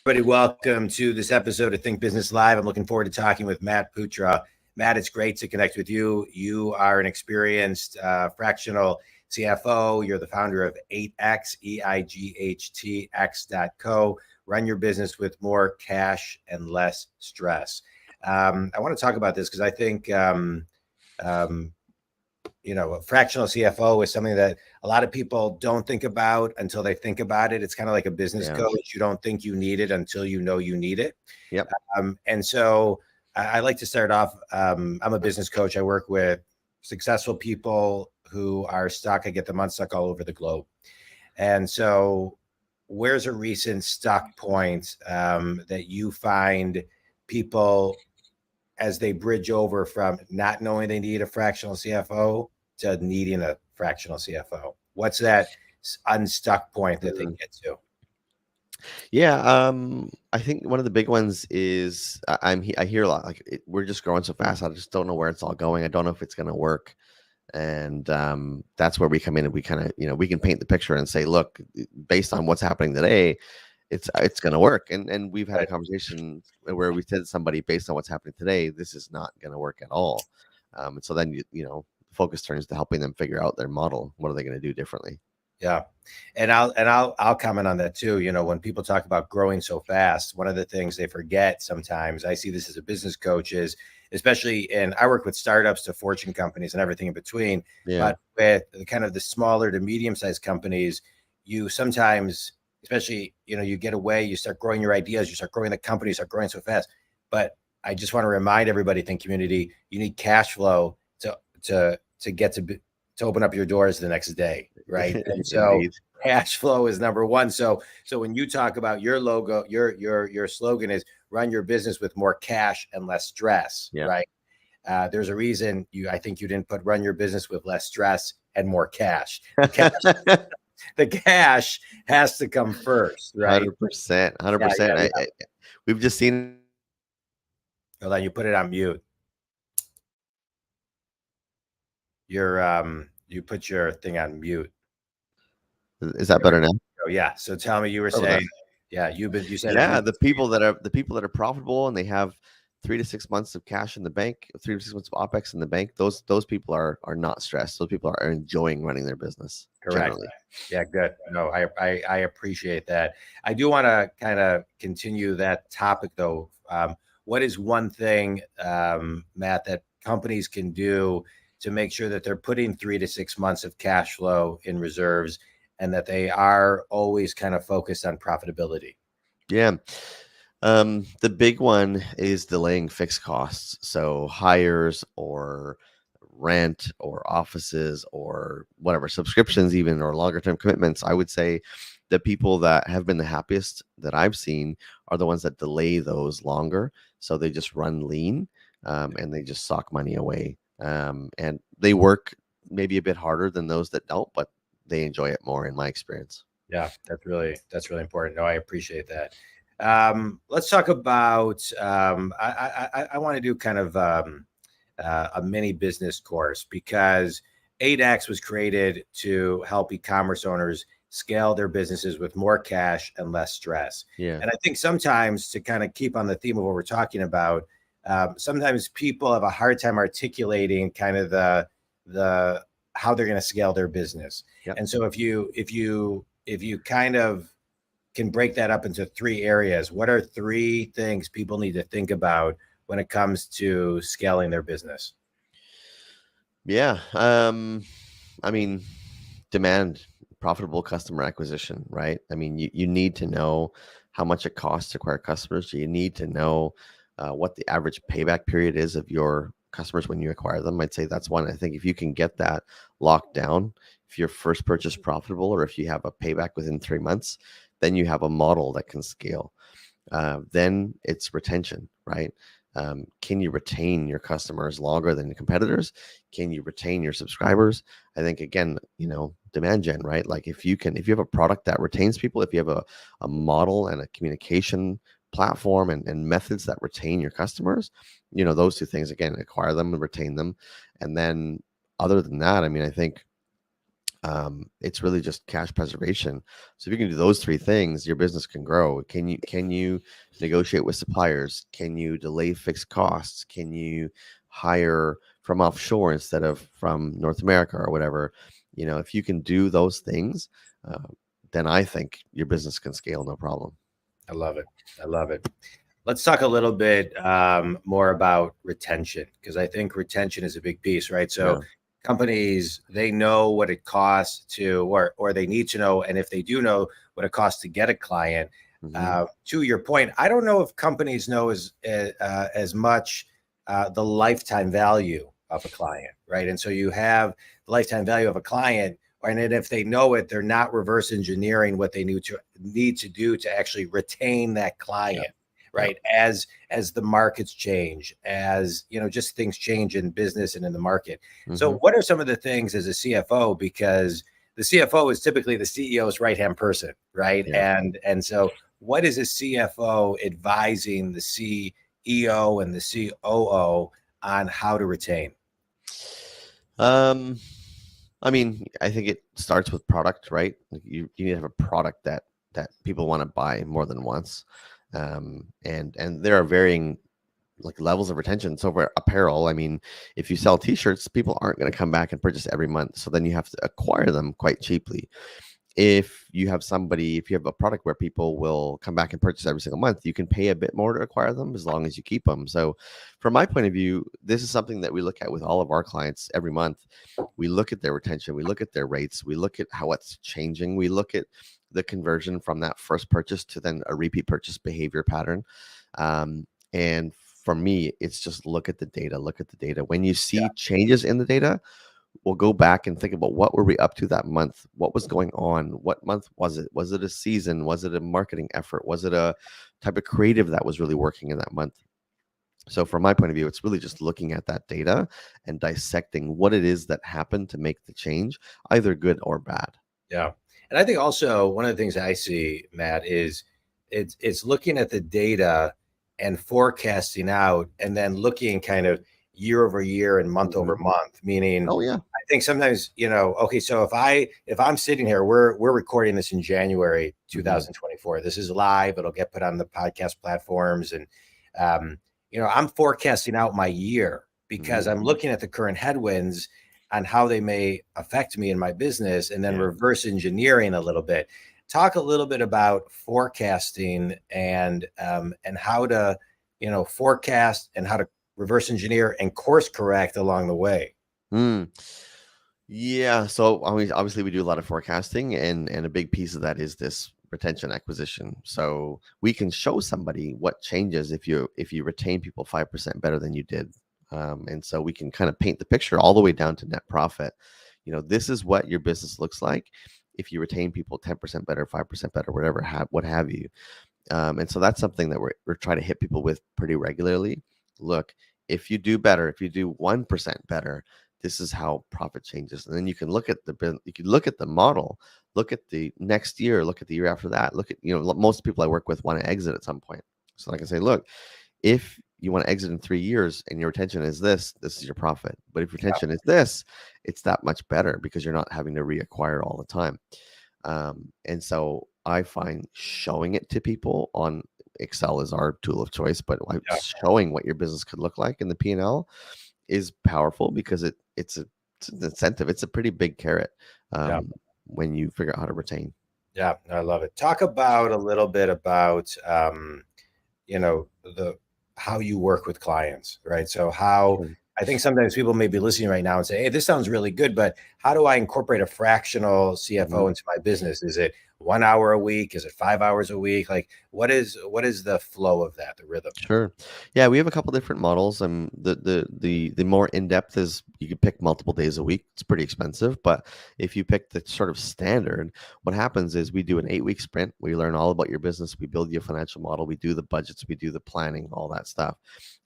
Everybody, welcome to this episode of Think Business Live. I'm looking forward to talking with Matt Putra. Matt, it's great to connect with you. You are an experienced fractional CFO. You're the founder of Eightx, EIGHTX.co. Run your business with more cash and less stress. I want to talk about this because I think a fractional CFO is something that a lot of people don't think about until they think about it. It's kind of like a business coach. You don't think you need it until you know you need it. Yep. And so I like to start off. I'm a business coach. I work with successful people who are stuck. I get them unstuck all over the globe. And so where's a recent stuck point that you find people as they bridge over from not knowing they need a fractional CFO to needing a fractional CFO? What's that unstuck point that they get to? Yeah, I think one of the big ones is I hear a lot like we're just growing so fast. I just don't know where it's all going. I don't know if it's going to work, and that's where we come in and we kind of we can paint the picture and say, look, based on what's happening today, it's going to work. And we've had a conversation where we said to somebody, based on what's happening today, this is not going to work at all. And so then focus turns to helping them figure out their model. What are they going to do differently? Yeah. And I'll comment on that too. When people talk about growing so fast, one of the things they forget sometimes, I see this as a business coach, is especially I work with startups to Fortune companies and everything in between. Yeah. But with kind of the smaller to medium-sized companies, you sometimes, especially, you get away, you start growing your ideas, you start growing the company, you start growing so fast. But I just want to remind everybody, Think Community, you need cash flow to get to open up your doors the next day, right? And so cash flow is number one. So when you talk about your logo, your slogan is run your business with more cash and less stress, right? There's a reason I think you didn't put run your business with less stress and more cash. The cash has to come first, right? 100%. We've just seen. Hold on, you put it on mute. You put your thing on mute. Is that better now? Oh yeah. So tell me, you were saying, you said, the people that are profitable and they have 3 to 6 months of cash in the bank, 3 to 6 months of OpEx in the bank. Those people are not stressed. Those people are enjoying running their business. Correct. Generally. Yeah, good. No, I appreciate that. I do want to kind of continue that topic though. What is one thing, Matt, that companies can do to make sure that they're putting 3 to 6 months of cash flow in reserves and that they are always kind of focused on profitability? Yeah. The big one is delaying fixed costs. So hires or rent or offices or whatever, subscriptions even, or longer term commitments. I would say the people that have been the happiest that I've seen are the ones that delay those longer. So they just run lean and they just sock money away. And they work maybe a bit harder than those that don't, but they enjoy it more in my experience. Yeah, that's really important. No, I appreciate that. Let's talk about, I want to do kind of a mini business course, because Eightx was created to help e-commerce owners scale their businesses with more cash and less stress. Yeah. And I think sometimes, to kind of keep on the theme of what we're talking about, sometimes people have a hard time articulating kind of the how they're going to scale their business. Yep. And so if you kind of can break that up into 3 areas, what are 3 things people need to think about when it comes to scaling their business? Yeah. I mean, demand, profitable customer acquisition, right? I mean, you need to know how much it costs to acquire customers. You need to know what the average payback period is of your customers when you acquire them. I'd say that's one. I think if you can get that locked down, if your first purchase profitable, or if you have a payback within 3 months, then you have a model that can scale. Then it's retention, right? Can you retain your customers longer than your competitors? Can you retain your subscribers? I think, again, demand gen, right? Like if you have a product that retains people, if you have a model and a communication platform and methods that retain your customers, those 2 things, again, acquire them and retain them. And then other than that, I mean, I think It's really just cash preservation. So if you can do those three things, your business can grow. Can you negotiate with suppliers? Can you delay fixed costs? Can you hire from offshore instead of from North America or whatever? If you can do those things, uh, then I think your business can scale no problem. I love it. I love it. Let's talk a little bit more about retention, because I think retention is a big piece, right? So Yeah. companies, they know what it costs to, or they need to know, and if they do know what it costs to get a client, Hmm. to your point, I don't know if companies know as much the lifetime value of a client, right? And so you have the lifetime value of a client, and then if they know it, they're not reverse engineering what they need to do to actually retain that Yeah. client, Yeah. right? As the markets change, as just things change in business and in the market. So Hmm. what are some of the things as a CFO, because the CFO is typically the CEO's right hand person, right? Yeah. And so what is a CFO advising the CEO and the COO on how to retain? Um, I mean, I think it starts with product, right? Like you need to have a product that people want to buy more than once. And there are varying like levels of retention. So for apparel, I mean, if you sell t-shirts, people aren't going to come back and purchase every month. So then you have to acquire them quite cheaply. If you have a product where people will come back and purchase every single month, you can pay a bit more to acquire them as long as you keep them. So from my point of view, this is something that we look at with all of our clients every month. We look at their retention, we look at their rates, we look at how it's changing, we look at the conversion from that first purchase to then a repeat purchase behavior pattern. And for me, it's just look at the data, look at the data. When you see changes in the data, we'll go back and think about what were we up to that month, what was going on, what month was it a season, was it a marketing effort, was it a type of creative that was really working in that month. So from my point of view, it's really just looking at that data and dissecting what it is that happened to make the change, either good or bad. Yeah. And I think also one of the things I see, Matt, is it's looking at the data and forecasting out, and then looking kind of year over year and month over Mhm. month. Meaning, Oh yeah. I think sometimes, okay, so if I'm sitting here, we're recording this in January Hmm. 2024. This is live. It'll get put on the podcast platforms, and um, I'm forecasting out my year because Hmm. I'm looking at the current headwinds on how they may affect me in my business, and then Yeah. reverse engineering a little bit. Talk a little bit about forecasting and how to forecast and how to reverse engineer and course correct along the way. Mm. Yeah. So I mean, obviously we do a lot of forecasting, and a big piece of that is this retention acquisition. So we can show somebody what changes if you retain people 5% better than you did. And so we can kind of paint the picture all the way down to net profit. This is what your business looks like if you retain people 10% better, 5% better, whatever, what have you. And so that's something that we're trying to hit people with pretty regularly. Look, if you do better, if you do 1% better, this is how profit changes. And then you can look at the model, look at the next year, look at the year after that. Look at, most people I work with want to exit at some point. So I can say, look, if you want to exit in 3 years and your retention is this is your profit. But if your retention is this, it's that much better because you're not having to reacquire all the time. And so I find showing it to people on Excel is our tool of choice, but Yeah, showing what your business could look like in the P&L is powerful because it's an incentive. It's a pretty big carrot yeah, when you figure out how to retain. yeah. I love it. Talk about a little bit about the how you work with clients, right? So how Sure. I think sometimes people may be listening right now and say, "Hey, this sounds really good, but how do I incorporate a fractional CFO Mhm. into my business? Is it 1 hour a week? Is it 5 hours a week? Like, what is the flow of that, the rhythm?" Sure. Yeah, we have a couple different models. The more in depth is you can pick multiple days a week. It's pretty expensive, but if you pick the sort of standard, what happens is we do an 8-week sprint. We learn all about your business. We build you a financial model. We do the budgets. We do the planning, all that stuff,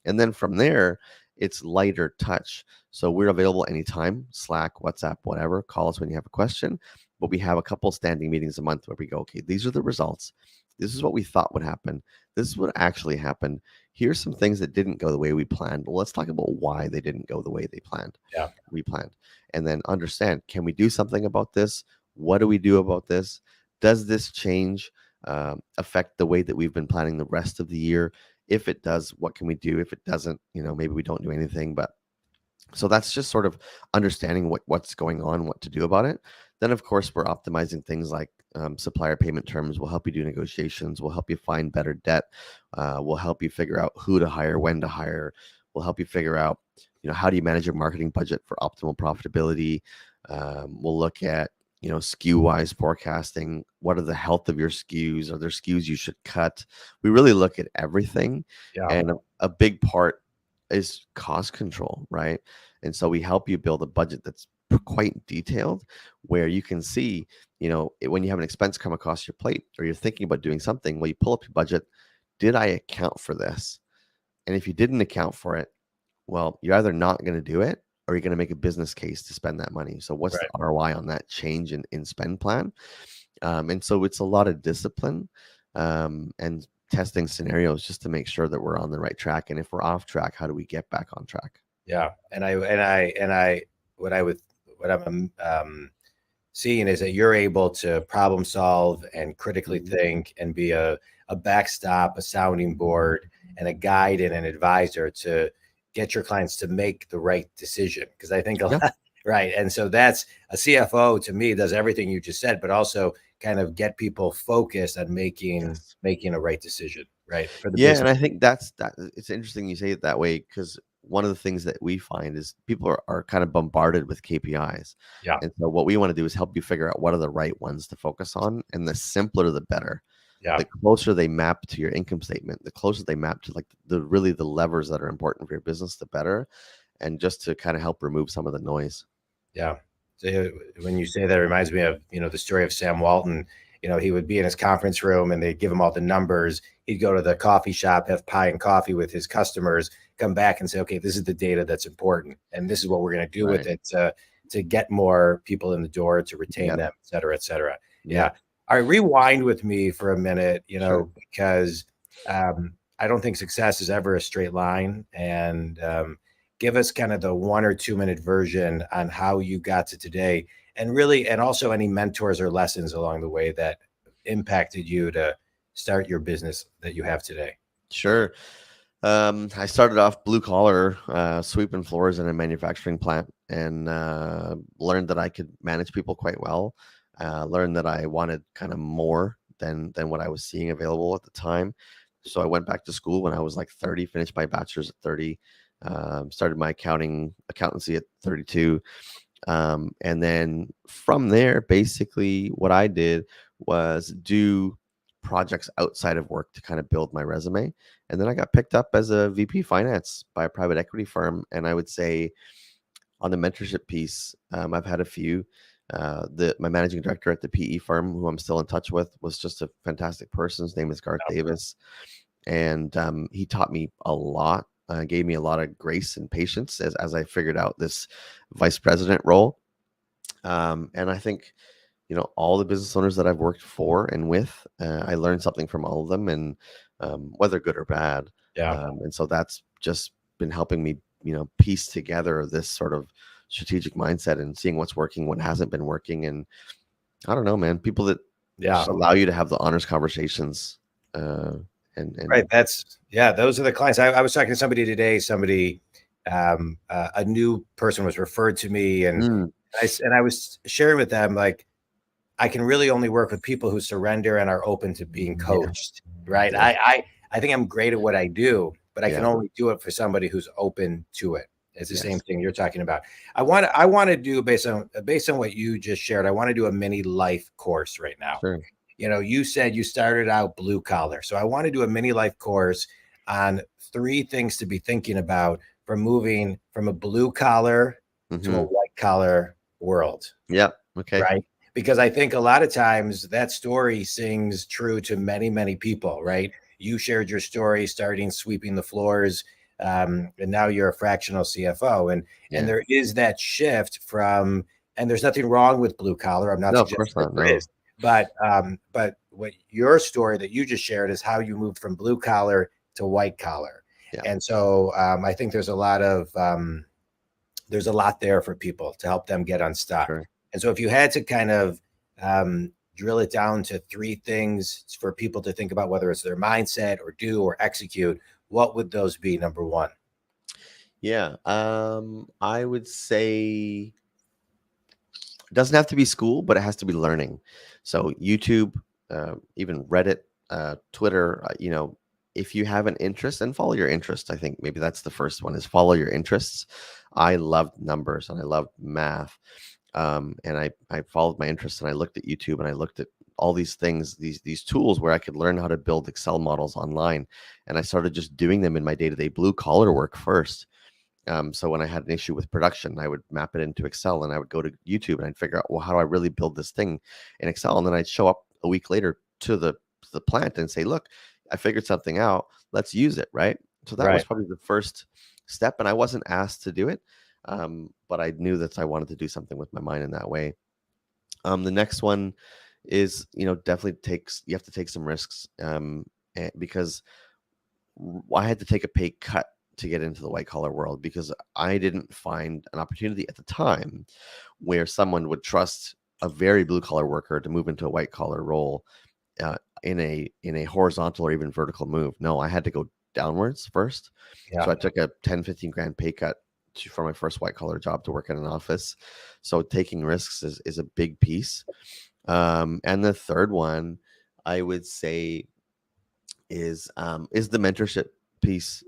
and then from there, it's lighter touch. So we're available anytime. Slack, WhatsApp, whatever. Call us when you have a question. but we have a couple standing meetings a month where we go, okay, these are the results. This is what we thought would happen. This is what actually happened. Here's some things that didn't go the way we planned. Well, let's talk about why they didn't go the way they planned. Yeah. We planned. And then understand, can we do something about this? What do we do about this? Does this change affect the way that we've been planning the rest of the year? If it does, what can we do? If it doesn't, maybe we don't do anything. But so that's just sort of understanding what's going on, what to do about it. Then, of course, we're optimizing things like supplier payment terms. Will help you do negotiations. Will help you find better debt. Will help you figure out who to hire, when to hire. Will help you figure out, how do you manage your marketing budget for optimal profitability. We'll look at, SKU-wise forecasting. What are the health of your SKUs? Are there SKUs you should cut? We really look at everything. Yeah. And a big part is cost control, right? And so we help you build a budget that's quite detailed, where you can see, when you have an expense come across your plate or you're thinking about doing something, well, you pull up your budget. Did I account for this? And if you didn't account for it, well, you're either not going to do it or you're going to make a business case to spend that money. So what's the ROI on that change in spend plan? And so it's a lot of discipline and testing scenarios just to make sure that we're on the right track. And if we're off track, how do we get back on track? Yeah. What I'm seeing is that you're able to problem solve and critically think and be a backstop, a sounding board, and a guide and an advisor to get your clients to make the right decision. Because I think a lot, right. And so that's a CFO to me does everything you just said, but also kind of get people focused on making a right decision, right? For the business. And I think that it's interesting you say it that way, because one of the things that we find is people are kind of bombarded with KPIs. Yeah. And so what we want to do is help you figure out what are the right ones to focus on, and the simpler the better. Yeah. The closer they map to your income statement, the closer they map to like the levers that are important for your business, the better. And just to kind of help remove some of the noise. Yeah. So when you say that, it reminds me of, the story of Sam Walton. He would be in his conference room and they'd give him all the numbers. He'd go to the coffee shop, have pie and coffee with his customers, come back and say, okay, this is the data that's important. And this is what we're going to do with it to get more people in the door, to retain them, et cetera, et cetera. Yeah. All right. Rewind with me for a minute, because I don't think success is ever a straight line. And give us kind of the 1 or 2 minute version on how you got to today, and also any mentors or lessons along the way that impacted you to start your business that you have today. Sure. I started off blue collar, sweeping floors in a manufacturing plant, and learned that I could manage people quite well. Learned that I wanted kind of more than what I was seeing available at the time. So I went back to school when I was like 30, finished my bachelor's at 30, started my accountancy at 32. And then from there, basically what I did was do projects outside of work to kind of build my resume. And then I got picked up as a VP finance by a private equity firm. And I would say on the mentorship piece, I've had a few. My managing director at the PE firm, who I'm still in touch with, was just a fantastic person. His name is Garth Davis. And he taught me a lot, gave me a lot of grace and patience as I figured out this vice president role. And I think, all the business owners that I've worked for and with, I learned something from all of them, and whether good or bad. And so that's just been helping me, piece together this sort of strategic mindset and seeing what's working, what hasn't been working. And I don't know, man, people that just allow you to have the honest conversations. Right. Those are the clients. I was talking to somebody today, a new person was referred to me, and I was sharing with them, like, I can really only work with people who surrender and are open to being coached. Right. Yeah. I think I'm great at what I do, but I can only do it for somebody who's open to it. It's the same thing you're talking about. I want to do, based on what you just shared, I want to do a mini life course right now. Sure. You said you started out blue collar. So I want to do a mini life course on 3 things to be thinking about for moving from a blue collar to a white collar world. Yeah. Okay. Right. Because I think a lot of times that story sings true to many, many people, right? You shared your story starting sweeping the floors, and now you're a fractional CFO. And there is that shift from and there's nothing wrong with blue collar. I'm not No, of suggesting course that not. there No. is, but what your story that you just shared is how you moved from blue collar to white collar. Yeah. And so I think there's a lot there for people to help them get unstuck. Sure. And so if you had to kind of drill it down to three things for people to think about, whether it's their mindset or do or execute, what would those be? Number one. Yeah. I would say it doesn't have to be school, but it has to be learning. So YouTube, even Reddit, Twitter, if you have an interest, and follow your interest. I think maybe that's the first one, is follow your interests. I loved numbers and I loved math. And I followed my interests, and I looked at YouTube, and I looked at all these things, these tools where I could learn how to build Excel models online. And I started just doing them in my day-to-day blue collar work first. So when I had an issue with production, I would map it into Excel, and I would go to YouTube and I'd figure out, well, how do I really build this thing in Excel? And then I'd show up a week later to the plant and say, look, I figured something out. Let's use it. Right. So that was Right. probably the first step. And I wasn't asked to do it. But I knew that I wanted to do something with my mind in that way. The next one is, definitely you have to take some risks, because I had to take a pay cut to get into the white collar world, because I didn't find an opportunity at the time where someone would trust a very blue collar worker to move into a white collar role, in a horizontal or even vertical move. No, I had to go downwards first. Yeah. So I took a 10-15 grand pay cut for my first white collar job to work in an office. So taking risks is a big piece. And the third one, I would say, is the mentorship piece.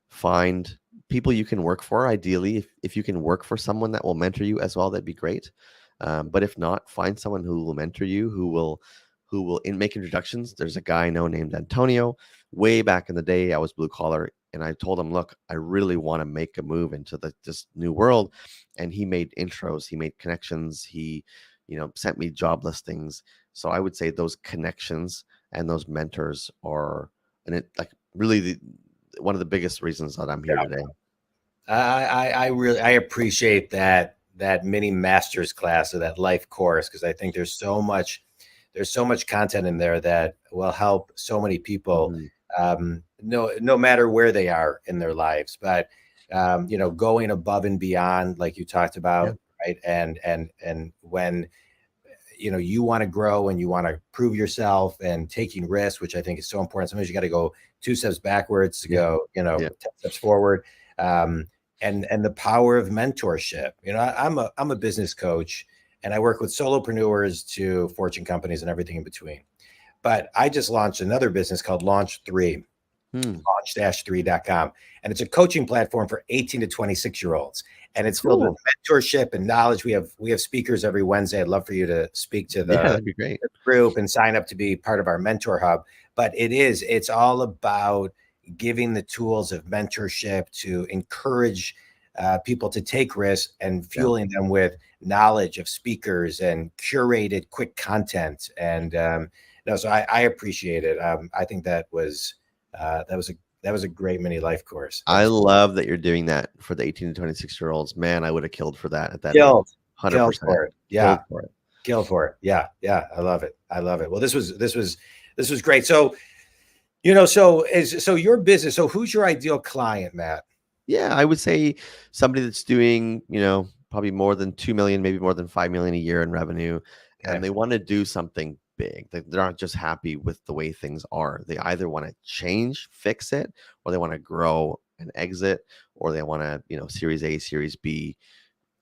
Find people you can work for. Ideally, if you can work for someone that will mentor you as well, that'd be great. But if not, find someone who will mentor you, who will make introductions. There's a guy I know named Antonio. Way back in the day, I was blue collar, and I told him, look, I really want to make a move into this new world. And he made intros, he made connections, he sent me job listings. So I would say those connections and those mentors are, and it like really one of the biggest reasons that I'm here today. I really appreciate that mini master's class, or that life course, because I think there's so much content in there that will help so many people, no matter where they are in their lives. But going above and beyond, like you talked about, right? And when you want to grow and you want to prove yourself, and taking risks, which I think is so important. Sometimes you got to go 2 steps backwards to go 10 steps forward. And the power of mentorship. I'm a business coach, and I work with solopreneurs to Fortune companies and everything in between. But I just launched another business called Launch 3, launch-3.com. And it's a coaching platform for 18 to 26-year-olds. And it's filled with mentorship and knowledge. We have speakers every Wednesday. I'd love for you to speak to that'd be great. group and sign up to be part of our mentor hub. But it's all about giving the tools of mentorship to encourage people to take risks, and fueling them with knowledge of speakers and curated quick content. And so I appreciate it. I think that was a great mini life course. I love that you're doing that for the 18 to 26-year-olds. Man, I would have killed for that at that Killed. 100%. Killed for it. Yeah. Killed for it. Yeah. I love it. Well, this was great. So, so your business. So who's your ideal client, Matt? Yeah, I would say somebody that's doing, probably more than 2 million, maybe more than 5 million a year in revenue. Okay. And they want to do something big. They're not just happy with the way things are. They either want to change, fix it, or they want to grow and exit, or they want to, Series A, Series B.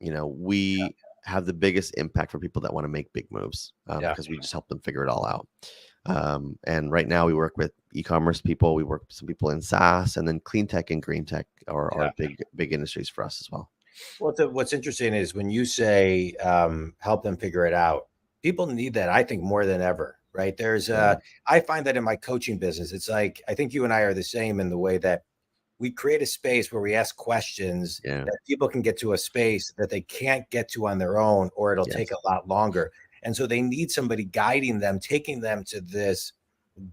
We have the biggest impact for people that want to make big moves, because we just help them figure it all out. And right now we work with e-commerce people. We work with some people in SaaS, and then clean tech and green tech are big industries for us as well. Well, what's interesting is when you say help them figure it out, people need that, I think, more than ever, right? I find that in my coaching business, it's like, I think you and I are the same in the way that we create a space where we ask questions that people can get to a space that they can't get to on their own, or it'll take a lot longer. And so they need somebody guiding them, taking them to this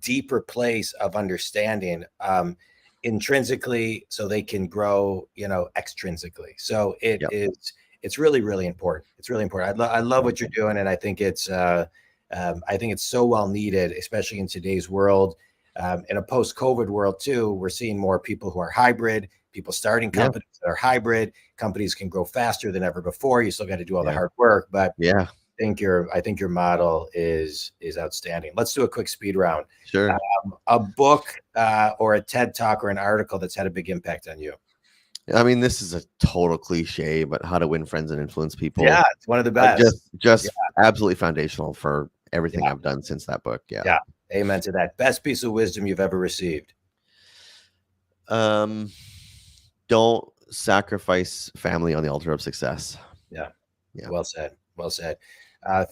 deeper place of understanding, intrinsically, so they can grow, extrinsically. So it's really, really important. It's really important. I love what you're doing, and I think it's so well needed, especially in today's world. In a post-COVID world too, we're seeing more people who are hybrid, people starting companies that are hybrid. Companies can grow faster than ever before. You still got to do all the hard work, but I think your model is outstanding. Let's do a quick speed round. Sure. A book or a TED Talk or an article that's had a big impact on you. I mean, this is a total cliche, but How to Win Friends and Influence People. Yeah, it's one of the best. Just absolutely foundational for everything I've done since that book. Yeah. Amen to that. Best piece of wisdom you've ever received. Don't sacrifice family on the altar of success. Yeah. Well said. Well said.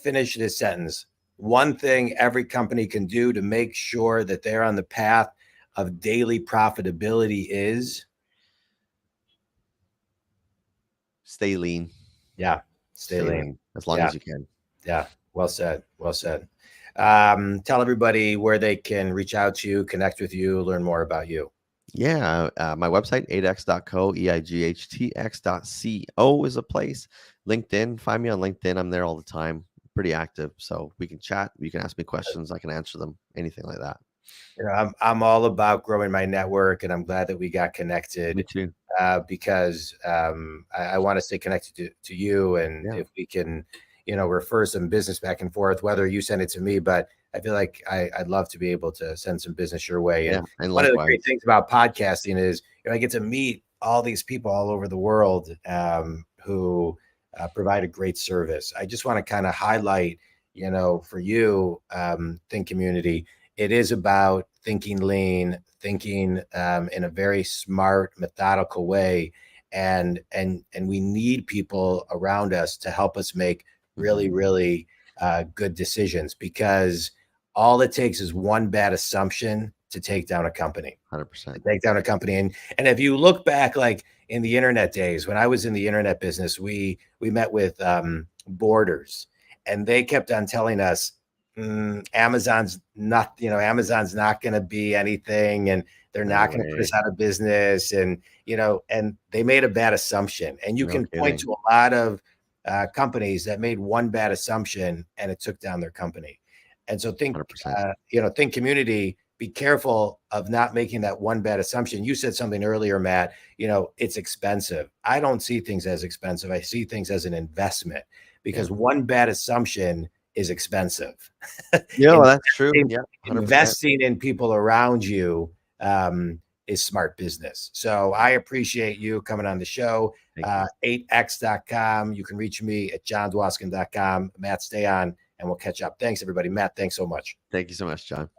Finish this sentence. One thing every company can do to make sure that they're on the path of daily profitability is stay lean. Yeah. Stay lean. As long as you can. Yeah. Well said. Well said. Tell everybody where they can reach out to you, connect with you, learn more about you. Yeah. My website, eightx.co, eightx.co is a place. LinkedIn, find me on LinkedIn. I'm there all the time. Pretty active. So we can chat. You can ask me questions. I can answer them. Anything like that. You know, I'm all about growing my network, and I'm glad that we got connected. Me too. Because I want to stay connected to you, and if we can, refer some business back and forth, whether you send it to me, but I feel like I'd love to be able to send some business your way. And one of the great things about podcasting is I get to meet all these people all over the world who provide a great service. I just want to kind of highlight, for you, Think Community, it is about thinking lean, thinking in a very smart, methodical way. And we need people around us to help us make really, really good decisions, because all it takes is one bad assumption to take down a company. 100%. Take down a company. And if you look back, like in the internet days, when I was in the internet business, we met with Borders, and they kept on telling us, Amazon's not going to be anything, and they're not going to put us out of business. And, and they made a bad assumption. And you can point to a lot of companies that made one bad assumption and it took down their company. And so Think Community, be careful of not making that one bad assumption. You said something earlier, Matt, it's expensive. I don't see things as expensive. I see things as an investment, because one bad assumption is expensive. Yeah, that's true. Yeah, 100%. Investing in people around you is smart business. So I appreciate you coming on the show. 8x.com. You can reach me at johndwoskin.com. Matt, stay on and we'll catch up. Thanks, everybody. Matt, thanks so much. Thank you so much, John.